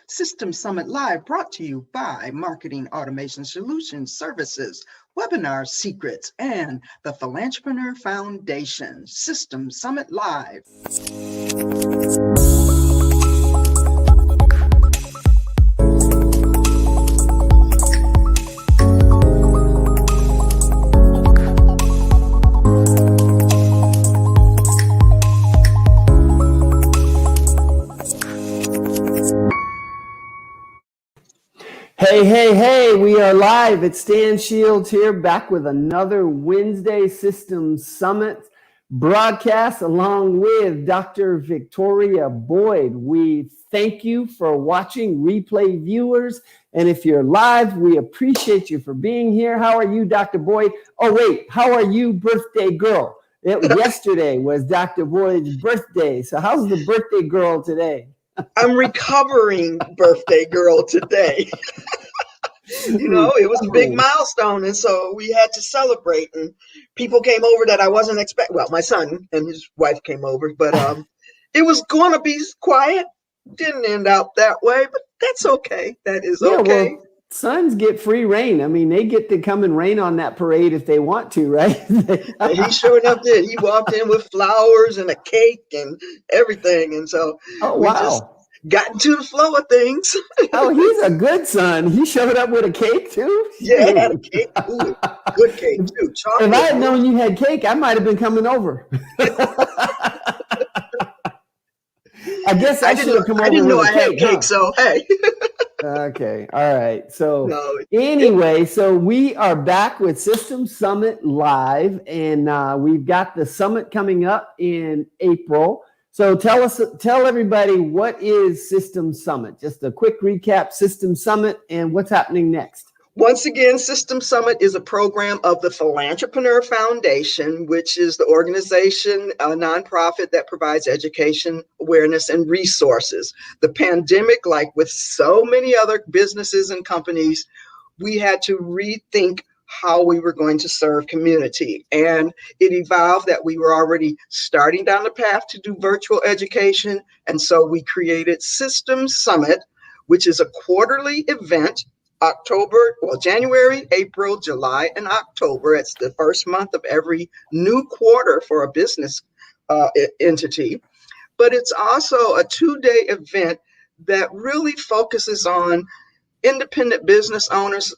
System Summit Live brought to you by Marketing Automation Solutions Services, Webinar Secrets, and the Philanthropreneur Foundation. System Summit Live. Hey, we are live. It's Stan Shields here, back with another Wednesday Systems Summit broadcast along with Dr. Victoria Boyd. We thank you for watching, replay viewers. And if you're live, we appreciate you for being here. How are you, Dr. Boyd? Oh, wait, how are you, birthday girl? Yesterday was Dr. Boyd's birthday. So how's the birthday girl today? I'm recovering birthday girl today. You know, it was a big milestone, and so we had to celebrate, and people came over that I wasn't expecting. Well, my son and his wife came over, but it was going to be quiet. Didn't end up that way, but that's okay. That is okay. Well, sons get free reign. I mean, they get to come and rain on that parade if they want to, right? He sure enough did. He walked in with flowers and a cake and everything, and so we just got into the flow of things. Oh, he's a good son. He showed up with a cake too? Yeah, had a cake. Ooh, good cake too. Chocolate. If I had known you had cake, I might have been coming over. I guess I should have come over. I didn't know I had cake, cake, so hey. Okay, all right. So anyway, so we are back with System Summit Live, and we've got the summit coming up in April. So tell everybody, what is System Summit? Just a quick recap, System Summit and what's happening next. Once again, System Summit is a program of the Philanthropreneur Foundation, which is the organization, a nonprofit that provides education, awareness, and resources. The pandemic, like with so many other businesses and companies, we had to rethink how we were going to serve community. And it evolved that we were already starting down the path to do virtual education. And so we created System Summit, which is a quarterly event, January, April, July, and October. It's the first month of every new quarter for a business entity. But it's also a 2-day event that really focuses on independent business owners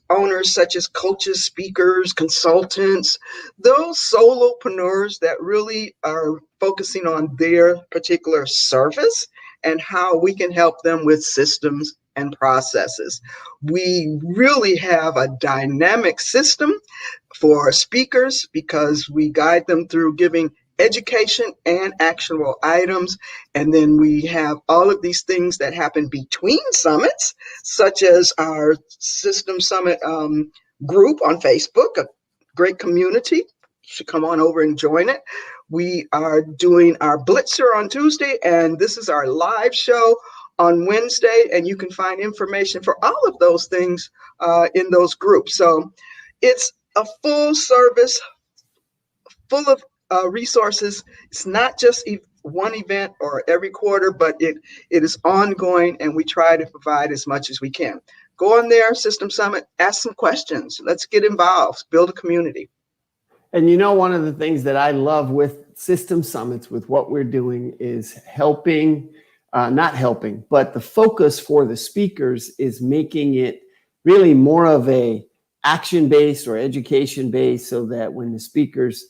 such as coaches, speakers, consultants, those solopreneurs that really are focusing on their particular service and how we can help them with systems and processes. We really have a dynamic system for speakers because we guide them through giving education and actionable items. And then we have all of these things that happen between summits, such as our System Summit group on Facebook, a great community. You should come on over and join it. We are doing our Blitzer on Tuesday, and this is our live show on Wednesday. And you can find information for all of those things in those groups. So it's a full service, full of resources. It's not just one event or every quarter, but it is ongoing, and we try to provide as much as we can. Go on there, System Summit, ask some questions. Let's get involved, build a community. And you know, one of the things that I love with System Summits, with what we're doing, is helping, not helping, but the focus for the speakers is making it really more of a action-based or education-based, so that when the speakers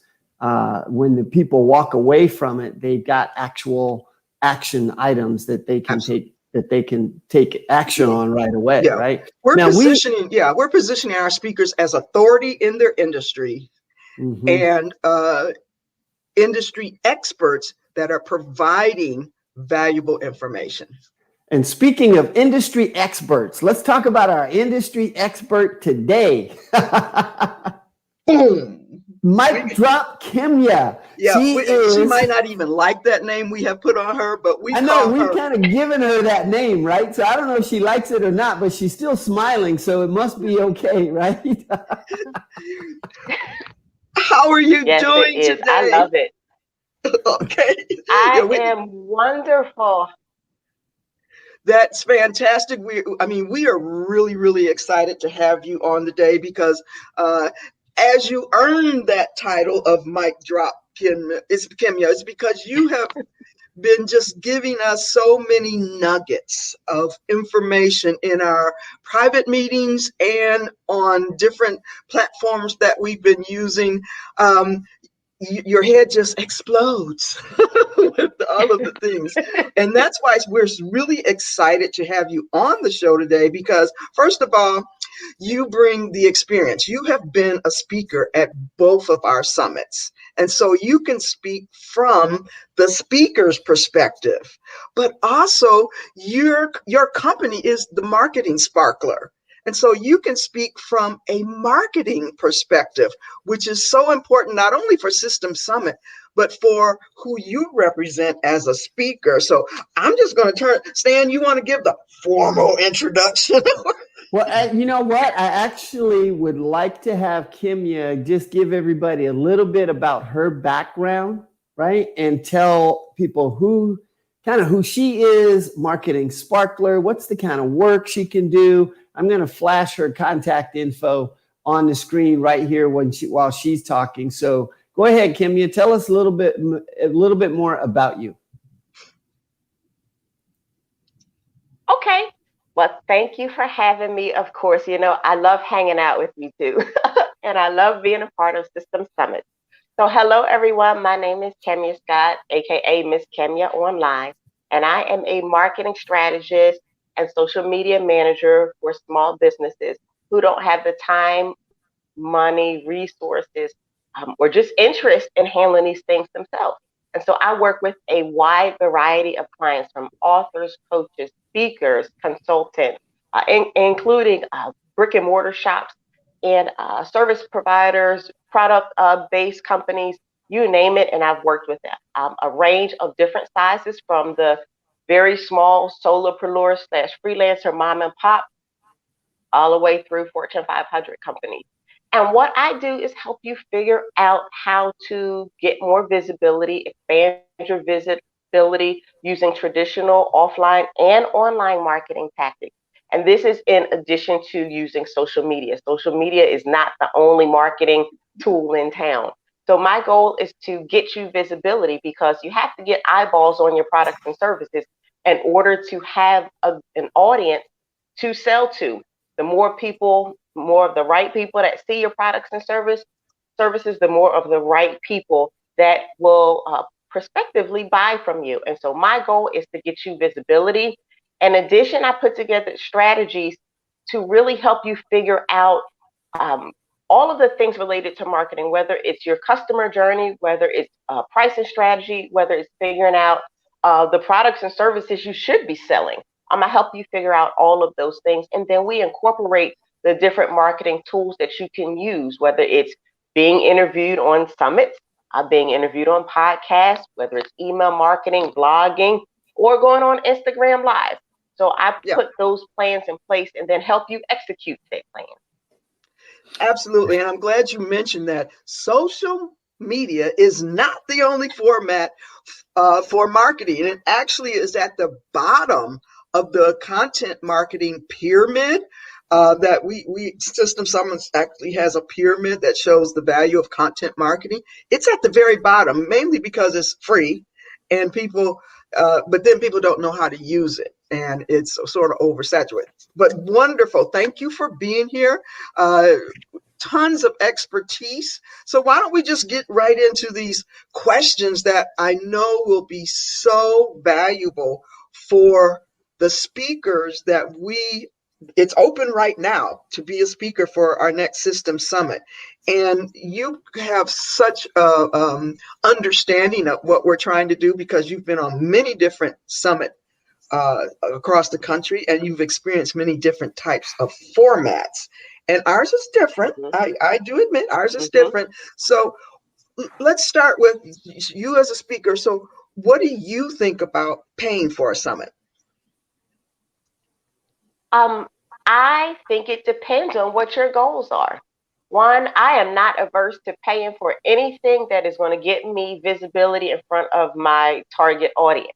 when the people walk away from it, they've got actual action items that they can take action on right away. Yeah. Right. We're positioning our speakers as authority in their industry, and industry experts that are providing valuable information. And speaking of industry experts, let's talk about our industry expert today. Boom. Mic drop Kimya. Yeah, she might not even like that name we have put on her, but we've kind of given her that name, right? So I don't know if she likes it or not, but she's still smiling, so it must be okay, right? How are you doing today? I love it. Okay. I am wonderful. That's fantastic. I mean, we are really, really excited to have you on today because as you earn that title of Mic Drop Kim, it's because you have been just giving us so many nuggets of information in our private meetings and on different platforms that we've been using. Your head just explodes with all of the things. And that's why we're really excited to have you on the show today because, first of all, you bring the experience. You have been a speaker at both of our summits. And so you can speak from the speaker's perspective, but also your company is the marketing sparkler. And so you can speak from a marketing perspective, which is so important, not only for System Summit, but for who you represent as a speaker. So I'm just going to Stan, you want to give the formal introduction? Well, you know what? I actually would like to have Kimya just give everybody a little bit about her background, right? And tell people who she is, marketing sparkler, what's the kind of work she can do. I'm going to flash her contact info on the screen right here while she's talking. So go ahead, Kimya, tell us a little bit more about you. Okay. Well, thank you for having me. Of course, I love hanging out with you too. And I love being a part of System Summit. So, hello, everyone. My name is Kemia Scott, aka Miss Kemia Online, and I am a marketing strategist and social media manager for small businesses who don't have the time, money, resources, or just interest in handling these things themselves. And so I work with a wide variety of clients from authors, coaches, speakers, consultants, including brick and mortar shops and service providers, product based companies, you name it. And I've worked with them. A range of different sizes from the very small solopreneur slash freelancer mom and pop all the way through Fortune 500 companies. And what I do is help you figure out how to get more visibility, expand your visibility using traditional offline and online marketing tactics. And this is in addition to using social media. Social media is not the only marketing tool in town. So my goal is to get you visibility because you have to get eyeballs on your products and services in order to have an audience to sell to. The more people, more of the right people that see your products and services, the more of the right people that will prospectively buy from you. And so my goal is to get you visibility. In addition, I put together strategies to really help you figure out um, all of the things related to marketing, whether it's your customer journey, whether it's pricing strategy, whether it's figuring out the products and services you should be selling. I'm gonna help you figure out all of those things, and then we incorporate the different marketing tools that you can use, whether it's being interviewed on summits, being interviewed on podcasts, whether it's email marketing, blogging, or going on Instagram Live. So I Yeah. put those plans in place and then help you execute that plan. Absolutely. And I'm glad you mentioned that. Social media is not the only format for marketing. It actually is at the bottom of the content marketing pyramid. That we System Summons actually has a pyramid that shows the value of content marketing. It's at the very bottom, mainly because it's free, and but then people don't know how to use it, and it's sort of oversaturated. But wonderful, thank you for being here. Uh, Tons of expertise. So why don't we just get right into these questions that I know will be so valuable for the speakers that it's open right now to be a speaker for our next System Summit. And you have such a understanding of what we're trying to do because you've been on many different summit across the country, and you've experienced many different types of formats. And ours is different. Mm-hmm. I do admit ours is Mm-hmm. different. So let's start with you as a speaker. So, what do you think about paying for a summit? Um, I think it depends on what your goals are. One, I am not averse to paying for anything that is going to get me visibility in front of my target audience.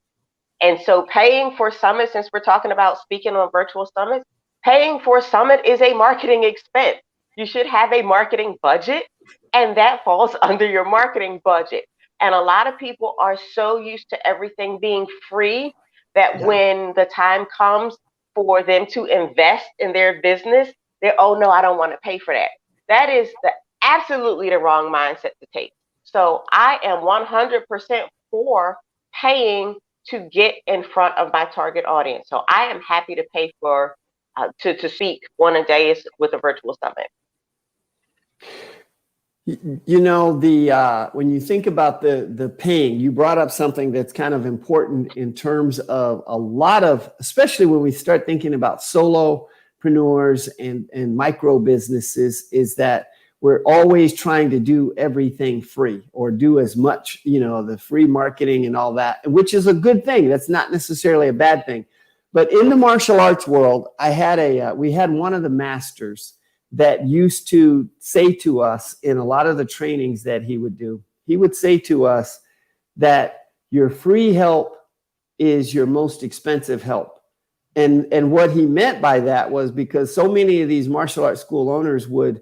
And so paying for summit, since we're talking about speaking on virtual summits, paying for a summit is a marketing expense. You should have a marketing budget, and that falls under your marketing budget. And a lot of people are so used to everything being free that Yeah. when the time comes for them to invest in their business, they're, oh no, I don't want to pay for that. That is absolutely the wrong mindset to take. So I am 100% for paying to get in front of my target audience. So I am happy to pay for to speak on a day with a virtual summit. You know, the when you think about the paying, you brought up something that's kind of important in terms of a lot of, especially when we start thinking about solopreneurs and micro businesses, is that we're always trying to do everything free or do as much, you know, the free marketing and all that, which is a good thing. That's not necessarily a bad thing. But in the martial arts world, we had one of the masters that used to say to us in a lot of the trainings that he would do, he would say to us that your free help is your most expensive help. And what he meant by that was because so many of these martial arts school owners would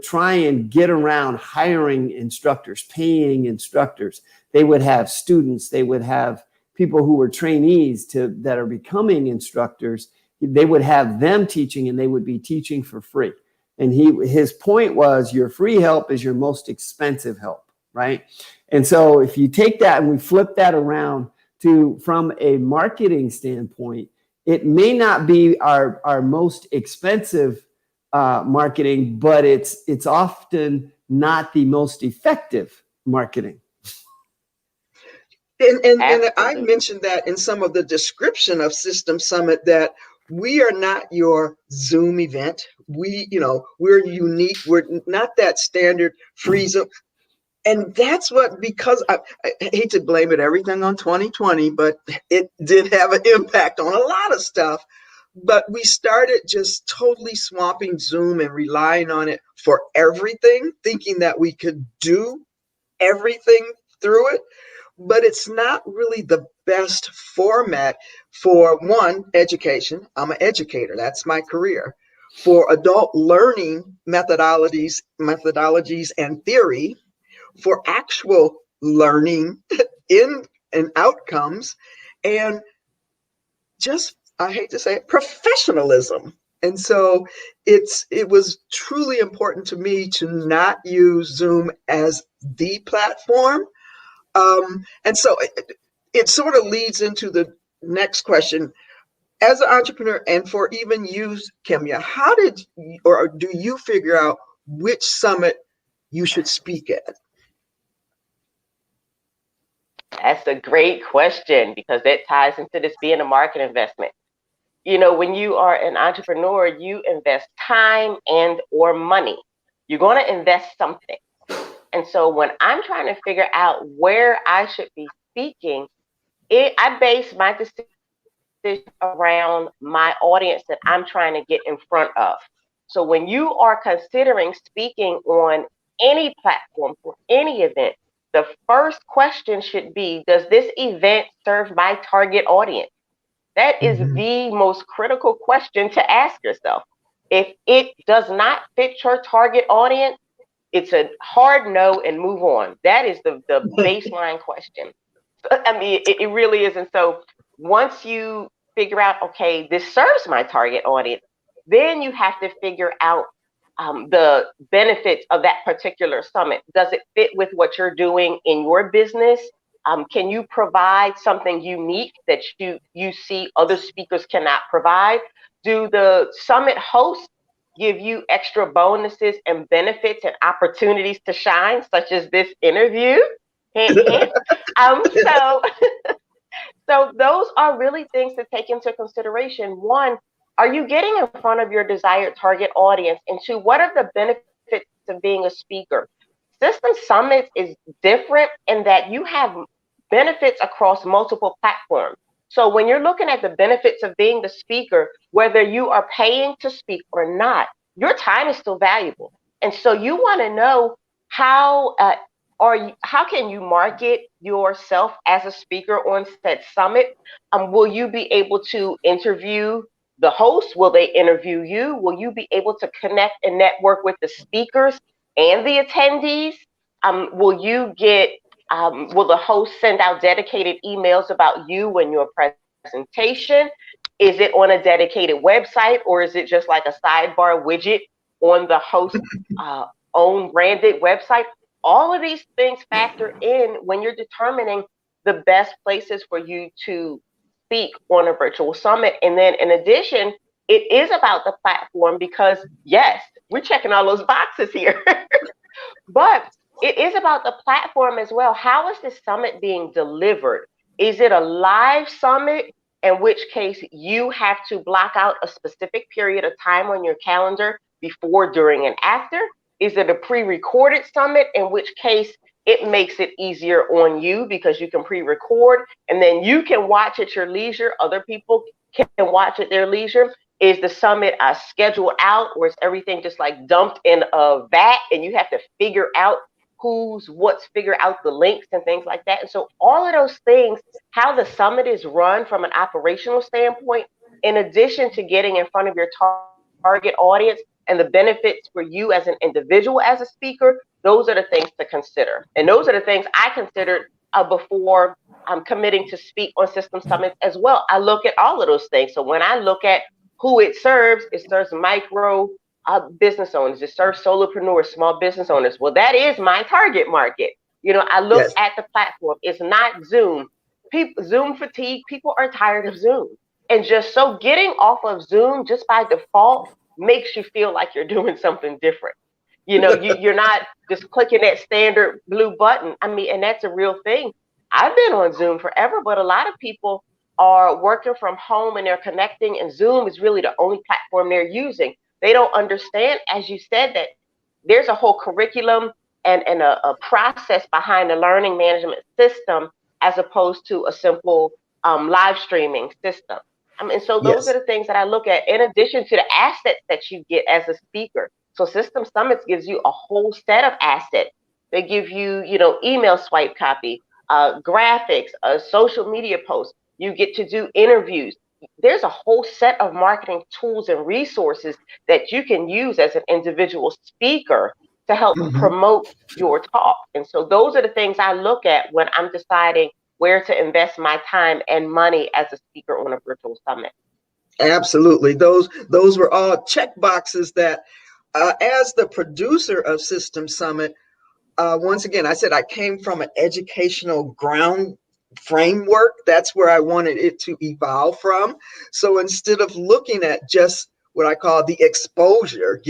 try and get around hiring instructors, paying instructors. They would have students, they would have people who were trainees that are becoming instructors. They would have them teaching and they would be teaching for free. And his point was your free help is your most expensive help, right? And so if you take that and we flip that around to from a marketing standpoint, it may not be our most expensive marketing, but it's often not the most effective marketing. And I Absolutely. mentioned that in some of the description of System Summit that we are not your Zoom event. We're unique. We're not that standard free Zoom. And that's what, because I hate to blame it everything on 2020, but it did have an impact on a lot of stuff. But we started just totally swamping Zoom and relying on it for everything, thinking that we could do everything through it, but it's not really the best format for one, education. I'm an educator, that's my career. For adult learning methodologies and theory, for actual learning in and outcomes, and just, I hate to say it, professionalism. And so it was truly important to me to not use Zoom as the platform. And so it sort of leads into the next question. As an entrepreneur, and for even you, Kimya, how did or do you figure out which summit you should speak at? That's a great question because that ties into this being a market investment. You know, when you are an entrepreneur, you invest time and or money. You're going to invest something. And so when I'm trying to figure out where I should be speaking, I base my decision around my audience that I'm trying to get in front of. So when you are considering speaking on any platform for any event, the first question should be, does this event serve my target audience? That is Mm-hmm. the most critical question to ask yourself. If it does not fit your target audience, it's a hard no and move on. That is the baseline question. I mean, it really is. And so once you figure out, okay, this serves my target audience, then you have to figure out the benefits of that particular summit. Does it fit with what you're doing in your business? Can you provide something unique that you see other speakers cannot provide? Do the summit hosts give you extra bonuses and benefits and opportunities to shine, such as this interview? Hint, hint. So so those are really things to take into consideration. One, are you getting in front of your desired target audience? And two, what are the benefits of being a speaker? System Summits is different in that you have benefits across multiple platforms. So when you're looking at the benefits of being the speaker, whether you are paying to speak or not, your time is still valuable. And so you want to know how how can you market yourself as a speaker on said summit? Will you be able to interview the host? Will they interview you? Will you be able to connect and network with the speakers and the attendees? Will you get will the host send out dedicated emails about you and your presentation? Is it on a dedicated website, or is it just like a sidebar widget on the host uh, own branded website? All of these things factor in when you're determining the best places for you to speak on a virtual summit. And then in addition, it is about the platform because, yes, we're checking all those boxes here. But it is about the platform as well. How is this summit being delivered? Is it a live summit, in which case you have to block out a specific period of time on your calendar before, during, and after? Is it a pre recorded summit, in which case it makes it easier on you because you can pre record and then you can watch at your leisure? Other people can watch at their leisure. Is the summit scheduled out, or is everything just like dumped in a vat and you have to figure out figure out the links and things like that? And so all of those things, how the summit is run from an operational standpoint, in addition to getting in front of your target audience and the benefits for you as an individual as a speaker, those are the things to consider. And those are the things I considered before committing to speak on System Summits as well. I look at all of those things. So when I look at who it serves micro business owners, it serves solopreneurs, small business owners. Well, that is my target market. I look Yes. at the platform. It's not Zoom. Zoom fatigue. People are tired of Zoom. And just so getting off of Zoom just by default makes you feel like you're doing something different. You're not just clicking that standard blue button. I mean, and that's a real thing. I've been on Zoom forever, but a lot of people are working from home and they're connecting, and Zoom is really the only platform they're using. They don't understand, as you said, that there's a whole curriculum and a process behind the learning management system as opposed to a simple live streaming system. And so those are Yes. the things that I look at in addition to the assets that you get as a speaker. So System Summits gives you a whole set of assets. They give you, email swipe copy, graphics, social media posts. You get to do interviews. There's a whole set of marketing tools and resources that you can use as an individual speaker to help Mhm. promote your talk. And so those are the things I look at when I'm deciding where to invest my time and money as a speaker on a virtual summit. Absolutely. Those were all check boxes that, as the producer of System Summit, once again, I said I came from an educational ground framework. That's where I wanted it to evolve from. So instead of looking at just what I call the exposure,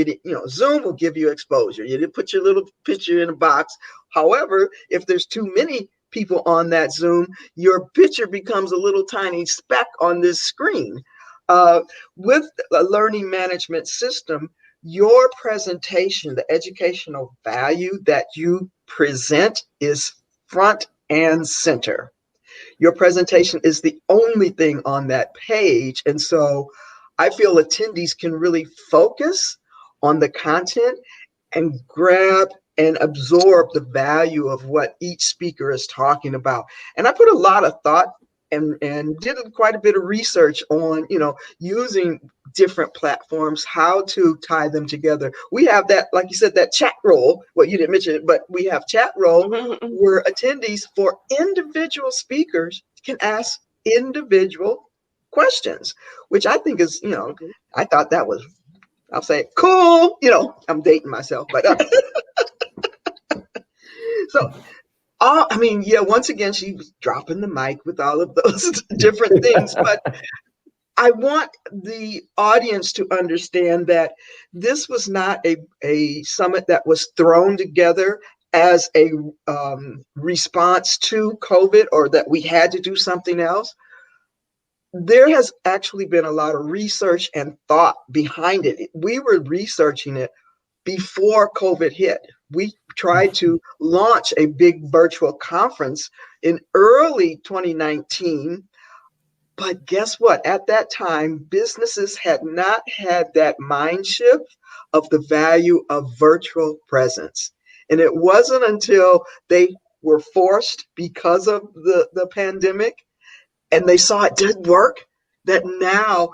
Zoom will give you exposure. You did put your little picture in a box. However, if there's too many people on that Zoom, your picture becomes a little tiny speck on this screen. Uh, with a learning management system, your presentation, the educational value that you present is front and center. Your presentation is the only thing on that page. And so I feel attendees can really focus on the content and grab and absorb the value of what each speaker is talking about. And I put a lot of thought and did quite a bit of research on, using different platforms, how to tie them together. We have that, like you said, that chat role. Well, you didn't mention it, but we have chat role Mm-hmm. where attendees for individual speakers can ask individual questions, which I think is, I thought that was, I'll say, cool. I'm dating myself, but so I mean, yeah, once again, she was dropping the mic with all of those different things. But I want the audience to understand that this was not a summit that was thrown together as a response to COVID or that we had to do something else. There has actually been a lot of research and thought behind it. We were researching it before COVID hit. We tried to launch a big virtual conference in early 2019. But guess what? At that time, businesses had not had that mind shift of the value of virtual presence. And it wasn't until they were forced because of the pandemic and they saw it did work that now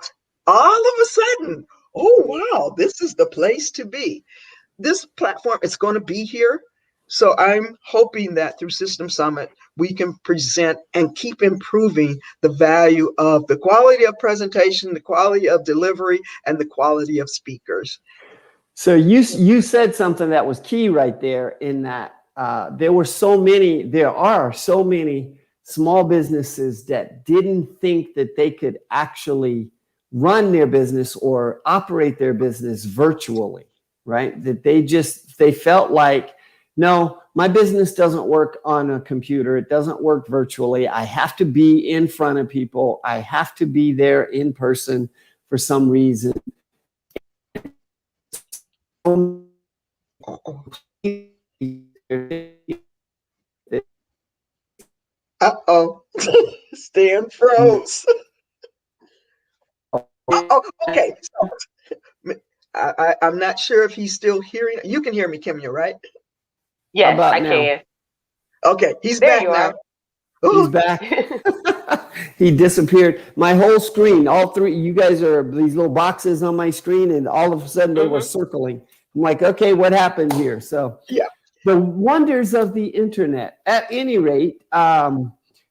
all of a sudden, oh wow, this is the place to be. This platform is going to be here. So I'm hoping that through System Summit, we can present and keep improving the value of the quality of presentation, the quality of delivery, and the quality of speakers. So you said something that was key right there in that there are so many small businesses that didn't think that they could actually run their business or operate their business virtually, right? That they felt like, no, my business doesn't work on a computer. It doesn't work virtually. I have to be in front of people. I have to be there in person for some reason. Uh-oh. Uh-oh. Stan froze. Oh, okay. So I'm not sure if he's still hearing. You can hear me, Kimya, right? How Yes, about I now? can. Okay, he's There back you now. are. He's back. He disappeared. My whole screen, all three, you guys are these little boxes on my screen, and all of a sudden they were circling. I'm like, okay, what happened here? So Yeah. the wonders of the internet. At any rate,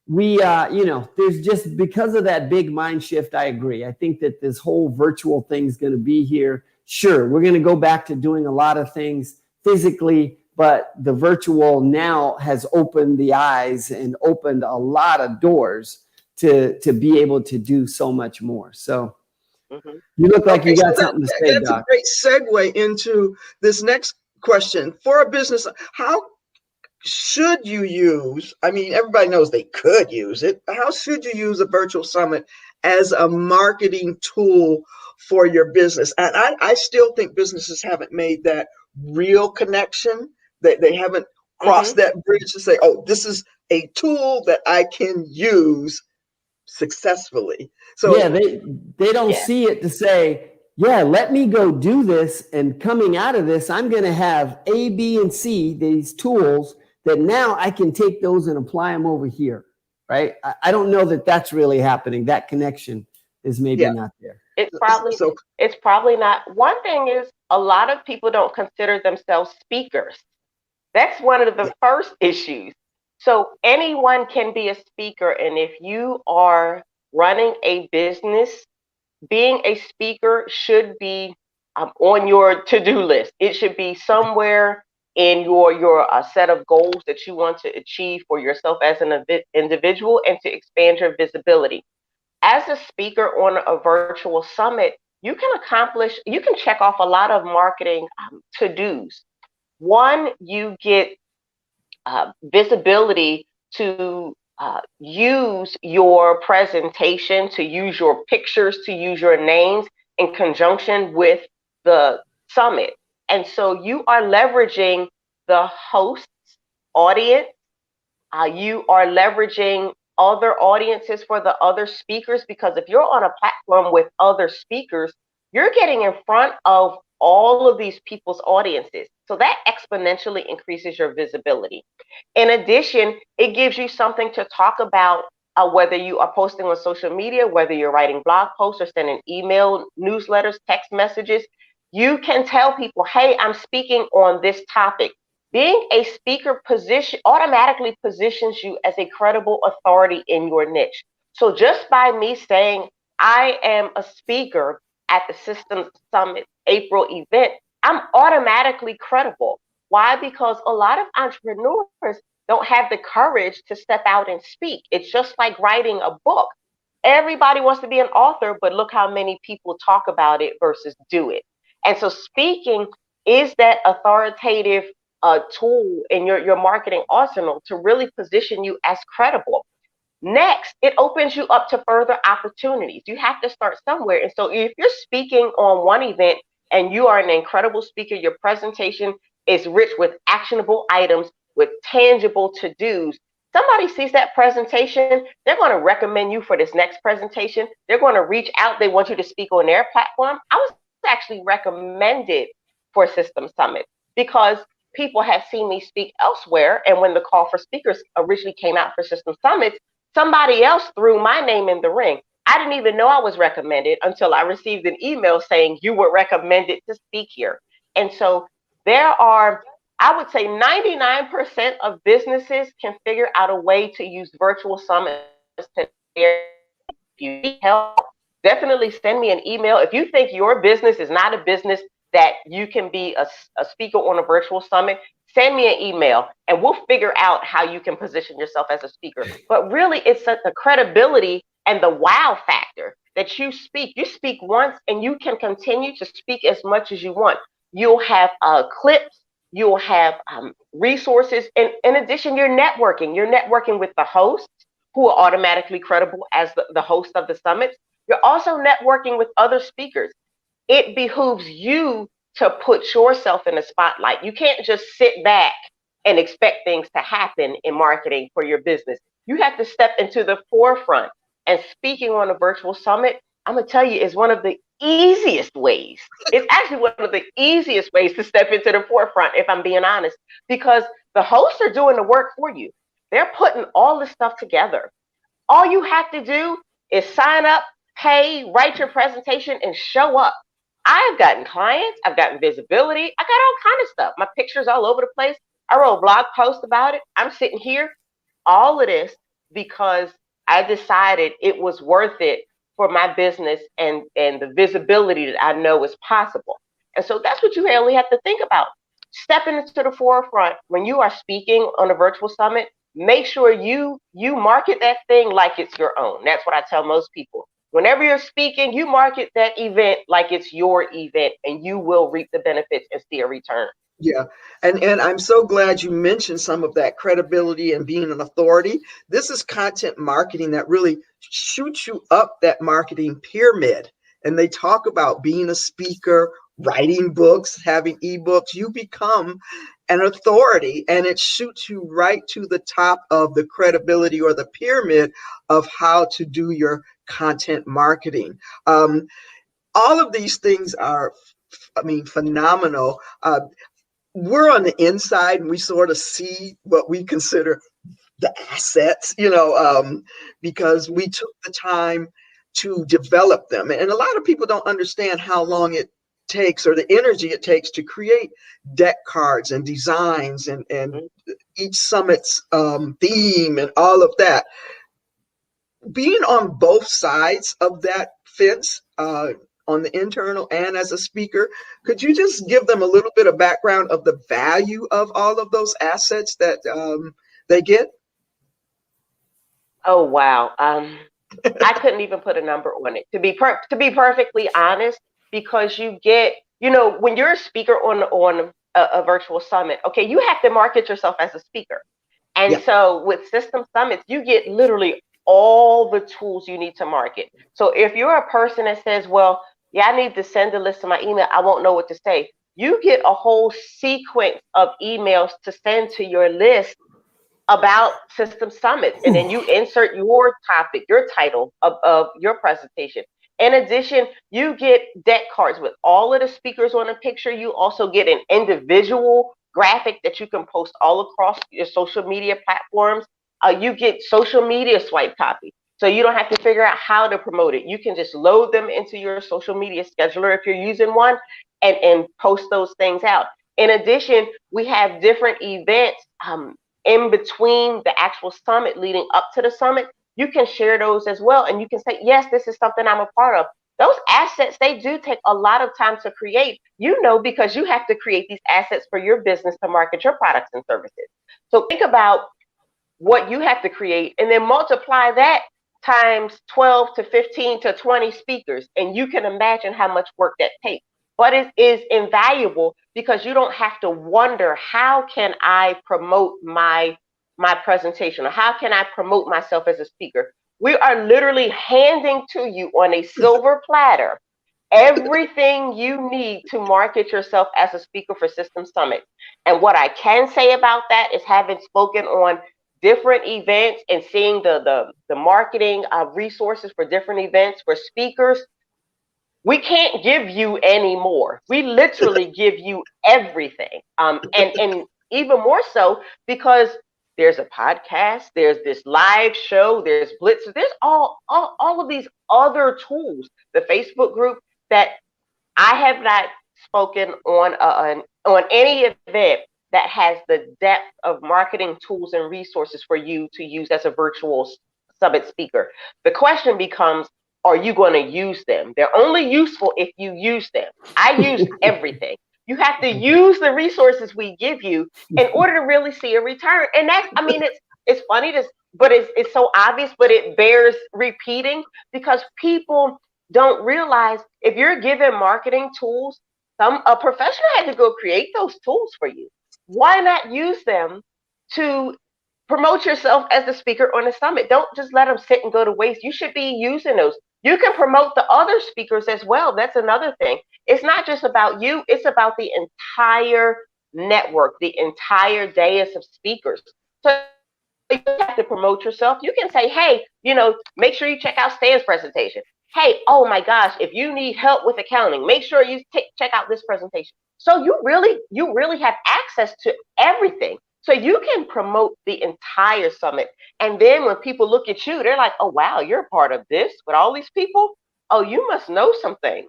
there's just because of that big mind shift. I agree. I think that this whole virtual thing is going to be here. Sure, we're going to go back to doing a lot of things physically, but the virtual now has opened the eyes and opened a lot of doors to be able to do so much more. So you look like Okay, you so got something to say, that's a Doc. great segue into this next question. For a business, how should you use, I mean, everybody knows they could use it. How should you use a virtual summit as a marketing tool for your business? And I still think businesses haven't made that real connection. They haven't crossed that bridge to say, oh, this is a tool that I can use successfully. Yeah, So, they don't Yeah. see it to say, yeah, let me go do this. And coming out of this, I'm going to have A, B, and C, these tools that now I can take those and apply them over here. Right. I don't know that that's really happening. That connection is maybe yeah. not there. It's probably So, it's probably not. One thing is a lot of people don't consider themselves speakers. That's one of the first issues. So anyone can be a speaker, and if you are running a business, being a speaker should be on your to-do list. It should be somewhere in your set of goals that you want to achieve for yourself as an individual and to expand your visibility. As a speaker on a virtual summit, you can check off a lot of marketing to-dos. One, you get visibility to use your presentation, to use your pictures, to use your names in conjunction with the summit. And so you are leveraging the host's audience. You are leveraging other audiences for the other speakers, because if you're on a platform with other speakers, you're getting in front of all of these people's audiences. So that exponentially increases your visibility. In addition, it gives you something to talk about, whether you are posting on social media, whether you're writing blog posts or sending email, newsletters, text messages. You can tell people, hey, I'm speaking on this topic. Being a speaker automatically positions you as a credible authority in your niche. So just by me saying I am a speaker at the Systems Summit April event, I'm automatically credible. Why? Because a lot of entrepreneurs don't have the courage to step out and speak. It's just like writing a book. Everybody wants to be an author, but look how many people talk about it versus do it. And so speaking is that authoritative tool in your marketing arsenal to really position you as credible. Next, it opens you up to further opportunities. You have to start somewhere. And so if you're speaking on one event and you are an incredible speaker, your presentation is rich with actionable items, with tangible to-dos. Somebody sees that presentation, they're going to recommend you for this next presentation. They're going to reach out. They want you to speak on their platform. I was actually recommended for System Summit because people have seen me speak elsewhere. And when the call for speakers originally came out for System Summits, somebody else threw my name in the ring. I didn't even know I was recommended until I received an email saying you were recommended to speak here. And so there are, I would say 99% of businesses can figure out a way to use virtual summits to their, if you need help, definitely send me an email. If you think your business is not a business that you can be a speaker on a virtual summit, send me an email and we'll figure out how you can position yourself as a speaker. But really, it's the credibility and the wow factor that you speak. You speak once and you can continue to speak as much as you want. You'll have clips, you'll have resources. And in addition, you're networking. You're networking with the hosts who are automatically credible as the host of the summits. You're also networking with other speakers. It behooves you to put yourself in the spotlight. You can't just sit back and expect things to happen in marketing for your business. You have to step into the forefront. And speaking on a virtual summit, I'm going to tell you, is one of the easiest ways. It's actually one of the easiest ways to step into the forefront, if I'm being honest, because the hosts are doing the work for you. They're putting all this stuff together. All you have to do is sign up, pay, write your presentation, and show up. I've gotten clients, I've gotten visibility, I got all kind of stuff. My pictures all over the place. I wrote a blog post about it. I'm sitting here, all of this because I decided it was worth it for my business and the visibility that I know is possible. And so that's what you really have to think about. Stepping into the forefront when you are speaking on a virtual summit, make sure you market that thing like it's your own. That's what I tell most people. Whenever you're speaking, you market that event like it's your event, and you will reap the benefits and see a return. Yeah, and I'm so glad you mentioned some of that credibility and being an authority. This is content marketing that really shoots you up that marketing pyramid. And they talk about being a speaker, writing books, having ebooks. You become an authority, and it shoots you right to the top of the credibility or the pyramid of how to do your content marketing. All of these things are, I mean, phenomenal. We're on the inside and we sort of see what we consider the assets, because we took the time to develop them. And a lot of people don't understand how long it takes or the energy it takes to create deck cards and designs and each summit's theme and all of that. Being on both sides of that fence, on the internal and as a speaker, could you just give them a little bit of background of the value of all of those assets that they get? Oh wow. I couldn't even put a number on it. To be perfectly honest, because you get, when you're a speaker on a virtual summit, okay, you have to market yourself as a speaker. And Yeah. so with System Summits, you get literally all the tools you need to market. So if you're a person that says, well, yeah, I need to send a list to my email, I won't know what to say. You get a whole sequence of emails to send to your list about System Summits. And then you insert your topic, your title of your presentation. In addition, you get deck cards with all of the speakers on a picture. You also get an individual graphic that you can post all across your social media platforms. You get social media swipe copy. So you don't have to figure out how to promote it. You can just load them into your social media scheduler if you're using one and post those things out. In addition, we have different events in between the actual summit leading up to the summit. You can share those as well. And you can say, yes, this is something I'm a part of. Those assets, they do take a lot of time to create, because you have to create these assets for your business to market your products and services. So think about what you have to create and then multiply that times 12 to 15 to 20 speakers. And you can imagine how much work that takes. But it is invaluable because you don't have to wonder, how can I promote my presentation, or how can I promote myself as a speaker? We are literally handing to you on a silver platter everything you need to market yourself as a speaker for System Summit. And what I can say about that is, having spoken on different events and seeing the marketing resources for different events for speakers, we can't give you any more. We literally give you everything. And even more so because there's a podcast, there's this live show, there's blitzes, there's all of these other tools. The Facebook group that I have not spoken on any event that has the depth of marketing tools and resources for you to use as a virtual summit speaker. The question becomes, are you going to use them? They're only useful if you use them. I use everything. You have to use the resources we give you in order to really see a return. And that's, I mean, it's funny to, but it's so obvious, but it bears repeating because people don't realize if you're given marketing tools, a professional had to go create those tools for you. Why not use them to promote yourself as the speaker on the summit? Don't just let them sit and go to waste. You should be using those. You can promote the other speakers as well. That's another thing. It's not just about you, it's about the entire network, the entire dais of speakers. So you have to promote yourself. You can say, hey, make sure you check out Stan's presentation. Hey, oh my gosh, if you need help with accounting, make sure you check out this presentation. So you really have access to everything. So you can promote the entire summit. And then when people look at you, they're like, oh, wow, you're a part of this with all these people. Oh, you must know some things.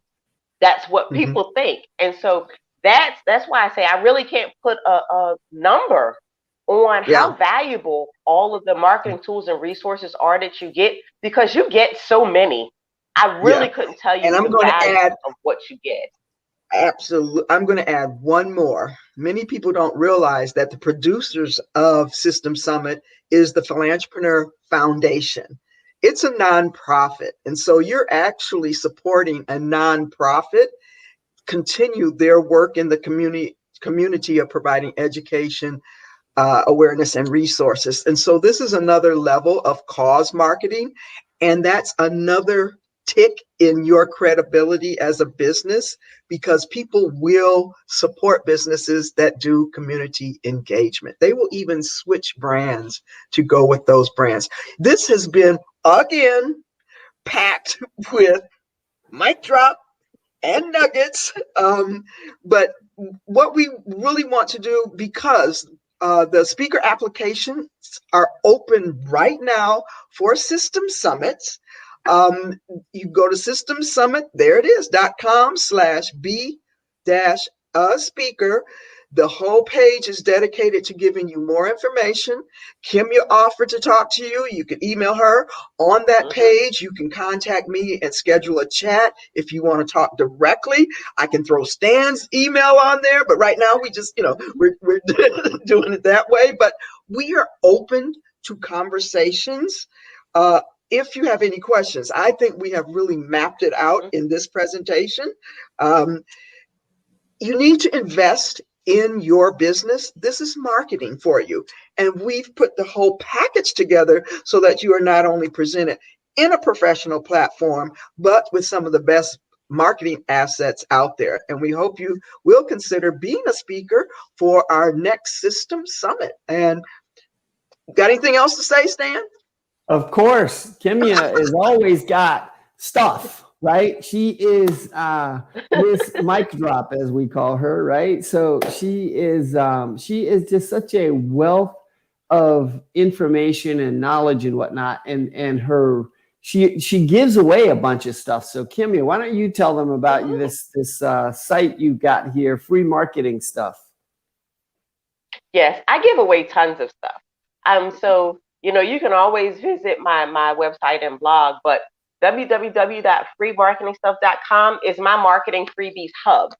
That's what people think. And so that's why I say I really can't put a number on how valuable all of the marketing tools and resources are that you get, because you get so many. I really couldn't tell you the value of what you get. Absolutely. I'm going to add one more. Many people don't realize that the producers of System Summit is the Philanthropreneur Foundation. It's a nonprofit. And so you're actually supporting a nonprofit continue their work in the community of providing education, awareness, and resources. And so this is another level of cause marketing. And that's another tick in your credibility as a business, because people will support businesses that do community engagement. They will even switch brands to go with those brands. This has been, again, packed with mic drop and nuggets. But what we really want to do, because the speaker applications are open right now for System Summits. You go to System Summit, there it is, .com/b-speaker. The whole page is dedicated to giving you more information. Kimya offered to talk to you. You can email her on that page. You can contact me and schedule a chat if you want to talk directly. I can throw Stan's email on there, but right now we just, we're doing it that way. But we are open to conversations. If you have any questions, I think we have really mapped it out in this presentation. You need to invest in your business. This is marketing for you. And we've put the whole package together so that you are not only presented in a professional platform, but with some of the best marketing assets out there. And we hope you will consider being a speaker for our next System Summit. And got anything else to say, Stan? Of course, Kimya has always got stuff, right? She is Miss Mic Drop, as we call her, right? So she is just such a wealth of information and knowledge and whatnot, and she gives away a bunch of stuff. So Kimya, why don't you tell them about this site you got here, free marketing stuff? Yes, I give away tons of stuff. So you can always visit my website and blog, but www.freemarketingstuff.com is my marketing freebies hub.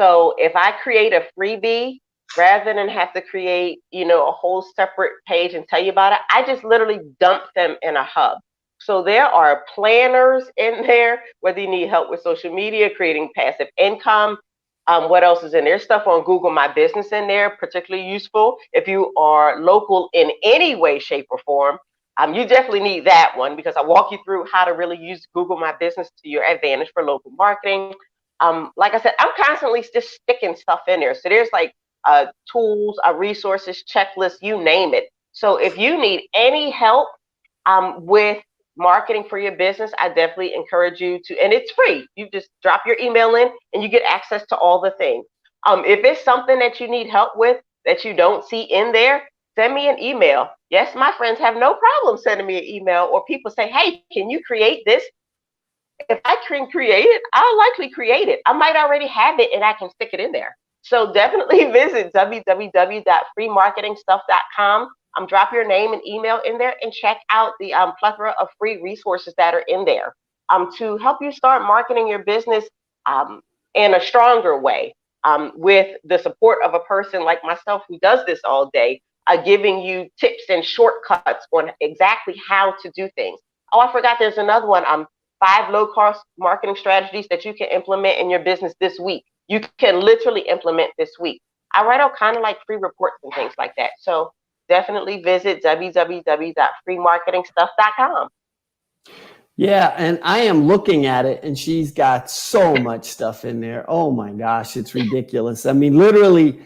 So if I create a freebie, rather than have to create, a whole separate page and tell you about it, I just literally dump them in a hub. So there are planners in there, whether you need help with social media, creating passive income. What else is in there? Stuff on Google My Business in there, particularly useful if you are local in any way, shape, or form. You definitely need that one, because I walk you through how to really use Google My Business to your advantage for local marketing. Like I said, I'm constantly just sticking stuff in there. So there's like tools, resources, checklists, you name it. So if you need any help with marketing for your business, I definitely encourage you to, and it's free. You just drop your email in and you get access to all the things. If it's something that you need help with that you don't see in there, send me an email. Yes, my friends have no problem sending me an email, or people say, hey, can you create this? If I can create it, I'll likely create it. I might already have it and I can stick it in there. So definitely visit www.freemarketingstuff.com. Drop your name and email in there and check out the plethora of free resources that are in there to help you start marketing your business in a stronger way with the support of a person like myself who does this all day, giving you tips and shortcuts on exactly how to do things. Oh, I forgot there's another one. 5 low-cost marketing strategies that you can implement in your business this week. You can literally implement this week. I write out kind of like free reports and things like that. So definitely visit www.freemarketingstuff.com. Yeah, and I am looking at it, and she's got so much stuff in there. Oh my gosh, it's ridiculous. I mean, literally,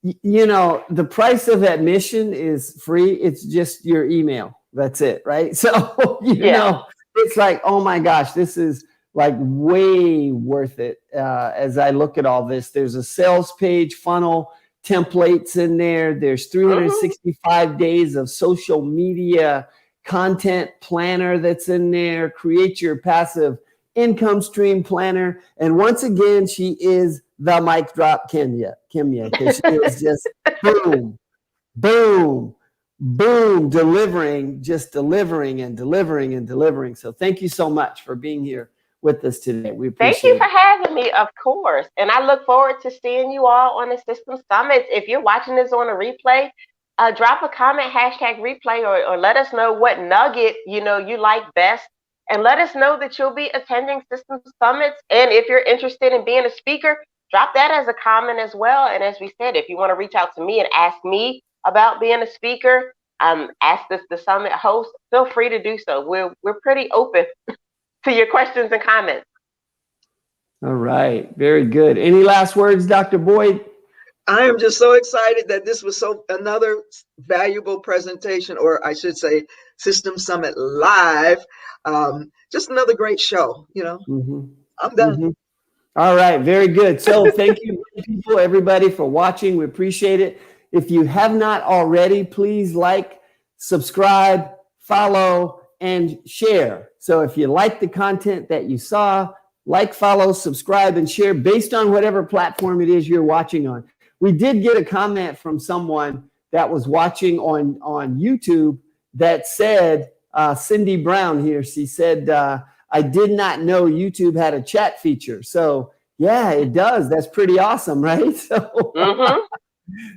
the price of admission is free. It's just your email. That's it, right? So, it's like, oh my gosh, this is like way worth it. As I look at all this, there's a sales page funnel templates in there. There's 365 days of social media content planner that's in there. Create your passive income stream planner. And once again, she is the mic drop Kimya, because she is just boom, boom, boom, delivering and delivering and delivering. So thank you so much for being here with us today. We appreciate it. Thank you for having me, of course. And I look forward to seeing you all on the System Summits. If you're watching this on a replay, drop a comment, #replay, or let us know what nugget you like best. And let us know that you'll be attending System Summits. And if you're interested in being a speaker, drop that as a comment as well. And as we said, if you want to reach out to me and ask me about being a speaker, ask the summit host, feel free to do so. We're pretty open to your questions and comments. All right. Very good. Any last words, Dr. Boyd? I am just so excited that this was another valuable presentation, or I should say System Summit Live. Just another great show, I'm done. All right. Very good. So thank you, people, everybody, for watching. We appreciate it. If you have not already, please like, subscribe, follow, and share. So if you like the content that you saw, like, follow, subscribe, and share based on whatever platform it is you're watching on. We did get a comment from someone that was watching on YouTube that said, Cindy Brown here, she said, I did not know YouTube had a chat feature. So yeah, it does. That's pretty awesome, right? So,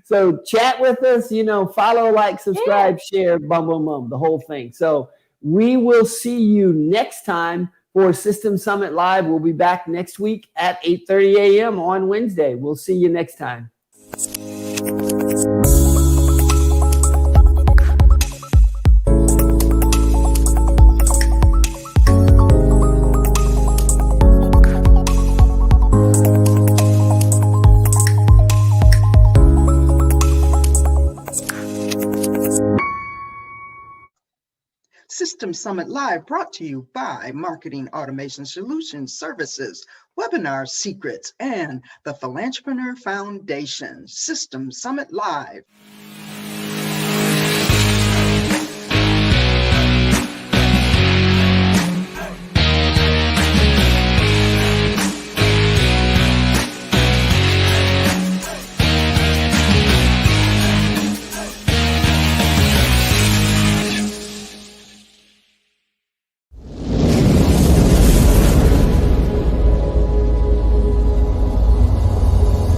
so chat with us, follow, like, subscribe, share, boom, boom, boom, the whole thing. So we will see you next time for System Summit Live. We'll be back next week at 8:30 a.m. on Wednesday. We'll see you next time. System Summit Live brought to you by Marketing Automation Solutions Services, Webinar Secrets, and the Philanthropreneur Foundation. System Summit Live.